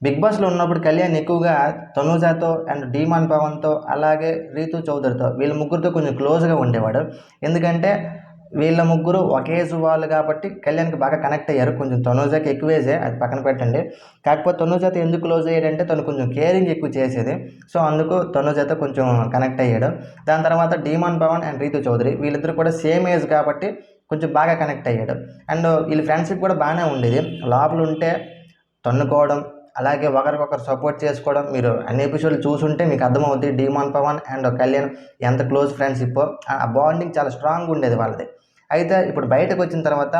Big బాస్లో ఉన్నప్పుడు కళ్యాణ్ ఎక్కువగా తనూజాతో అండ్ డీమాన్ పవన్తో అలాగే రీతు చౌదరితో వీళ్ళ ముగ్గురితో కొంచెం క్లోజ్గా ఉండేవాడు. ఎందుకంటే వీళ్ళ ముగ్గురు ఒక ఏజ్ వాళ్ళు కాబట్టి కళ్యాణ్కి బాగా కనెక్ట్ అయ్యారు. కొంచెం తనూజాకి ఎక్కువ ఏజే, అది పక్కన పెట్టండి. కాకపోతే తనూజాతో ఎందుకు క్లోజ్ అయ్యాడంటే తను కొంచెం కేరింగ్ ఎక్కువ చేసేది. సో అందుకు తనూజాతో కొంచెం కనెక్ట్ అయ్యాడు. దాని తర్వాత డీమాన్ పవన్ అండ్ రీతు చౌదరి వీళ్ళిద్దరు కూడా సేమ్ ఏజ్ కాబట్టి కొంచెం బాగా కనెక్ట్ అయ్యాడు. అండ్ వీళ్ళ ఫ్రెండ్షిప్ కూడా బాగానే ఉండేది. లోపల ఉంటే తన్నుకోవడం, అలాగే ఒకరికొకరు సపోర్ట్ చేసుకోవడం, మీరు అన్ని ఎపిసోడ్లు చూసుంటే మీకు అర్థమవుద్ది డీమాన్ పవన్ అండ్ కళ్యాణ్ ఎంత క్లోజ్ ఫ్రెండ్షిప్. ఆ బాండింగ్ చాలా స్ట్రాంగ్ ఉండేది వాళ్ళది. అయితే ఇప్పుడు బయటకు వచ్చిన తర్వాత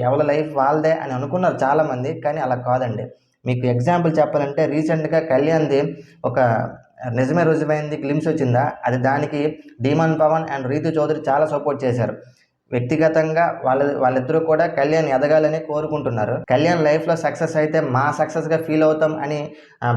ఎవరి లైఫ్ వాళ్ళదే అని అనుకున్నారు చాలామంది, కానీ అలా కాదండి. మీకు ఎగ్జాంపుల్ చెప్పాలంటే రీసెంట్గా కళ్యాణ్ది ఒక నిజమే రుజువైంది గ్లిమ్స్ వచ్చిందా, అది దానికి డీమాన్ పవన్ అండ్ రీతు చౌదరి చాలా సపోర్ట్ చేశారు. వ్యక్తిగతంగా వాళ్ళిద్దరూ కూడా కళ్యాణ్ ఎదగాలని కోరుకుంటున్నారు. కళ్యాణ్ లైఫ్లో సక్సెస్ అయితే మా సక్సెస్గా ఫీల్ అవుతాం అని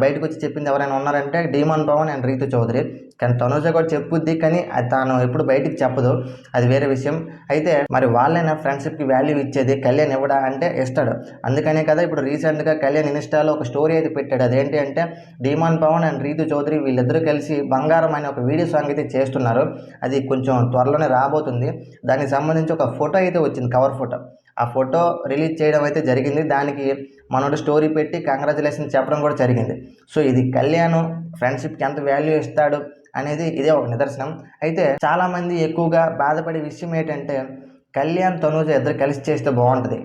బయటకు వచ్చి చెప్పింది ఎవరైనా ఉన్నారంటే డీమాన్ పవన్ అండ్ రీతు చౌదరి. కానీ తనుజ కూడా చెప్పుద్ది, కానీ అది తాను ఎప్పుడు బయటికి చెప్పదు, అది వేరే విషయం. అయితే మరి వాళ్ళైనా ఫ్రెండ్షిప్కి వాల్యూ ఇచ్చేది, కళ్యాణ్ ఇవ్వడా అంటే ఇస్తాడు. అందుకనే కదా ఇప్పుడు రీసెంట్గా కళ్యాణ్ ఇన్స్టాలో ఒక స్టోరీ అయితే పెట్టాడు. అదేంటి అంటే డీమాన్ పవన్ అండ్ రీతు చౌదరి వీళ్ళిద్దరూ కలిసి బంగారం అనే ఒక వీడియో సాంగ్ అయితే చేస్తున్నారు. అది కొంచెం త్వరలోనే రాబోతుంది. దానికి సంబంధించి ఒక ఫోటో అయితే వచ్చింది, కవర్ ఫోటో. ఆ ఫోటో రిలీజ్ చేయడం అయితే జరిగింది. దానికి మనోడు స్టోరీ పెట్టి కంగ్రాచులేషన్ చెప్పడం కూడా జరిగింది. సో ఇది కళ్యాణ్ ఫ్రెండ్షిప్కి ఎంత వాల్యూ ఇస్తాడు అనేది ఇదే ఒక నిదర్శనం. అయితే చాలామంది ఎక్కువగా బాధపడే విషయం ఏంటంటే కళ్యాణ్ తనూజ ఇద్దరు కలిసి చేస్తే బాగుంటుంది.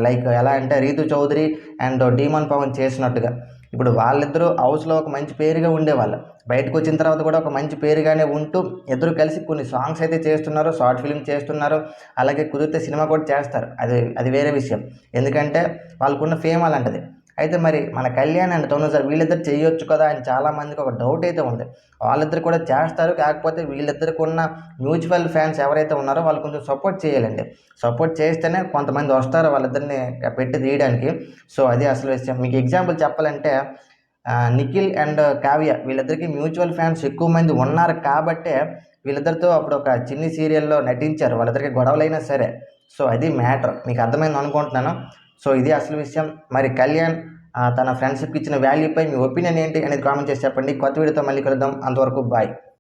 లైక్ ఎలా అంటే రీతు చౌదరి అండ్ డీమాన్ పవన్ చేసినట్టుగా. ఇప్పుడు వాళ్ళిద్దరూ హౌస్లో ఒక మంచి పేరుగా ఉండేవాళ్ళు, బయటకు వచ్చిన తర్వాత కూడా ఒక మంచి పేరుగానే ఉంటూ ఇద్దరు కలిసి కొన్ని సాంగ్స్ అయితే చేస్తున్నారు, షార్ట్ ఫిల్మ్ చేస్తున్నారు, అలాగే కుదిరితే సినిమా కూడా చేస్తారు. అది వేరే విషయం, ఎందుకంటే వాళ్ళకున్న ఫేమ్ అలాంటిది. అయితే మరి మన కళ్యాణ్ అండ్ తనుజ వీళ్ళిద్దరు చేయొచ్చు కదా అని చాలామందికి ఒక డౌట్ అయితే ఉంది. వాళ్ళిద్దరు కూడా చేస్తారు, కాకపోతే వీళ్ళిద్దరికి ఉన్న మ్యూచువల్ ఫ్యాన్స్ ఎవరైతే ఉన్నారో వాళ్ళు కొంచెం సపోర్ట్ చేయాలండి. సపోర్ట్ చేస్తేనే కొంతమంది వస్తారు వాళ్ళిద్దరిని పెట్టి తీయడానికి. సో అది అసలు విషయం. మీకు ఎగ్జాంపుల్ చెప్పాలంటే నిఖిల్ అండ్ కావ్య వీళ్ళిద్దరికి మ్యూచువల్ ఫ్యాన్స్ ఎక్కువ మంది ఉన్నారు కాబట్టే వీళ్ళిద్దరితో అప్పుడు ఒక చిన్ని సీరియల్లో నటించారు. వాళ్ళిద్దరికి గొడవలైనా సరే. సో అది మ్యాటర్, మీకు అర్థమైంది అనుకుంటున్నాను. సో ఇది అసలు విషయం. మరి కళ్యాణ్ తన ఫ్రెండ్షిప్కి ఇచ్చిన వాల్యూపై మీ ఒపీనియన్ ఏంటి అనేది కామెంట్ చేసి చెప్పండి. కొత్త వీడియోతో మళ్ళీ కలుద్దాం. అంతవరకు బాయ్.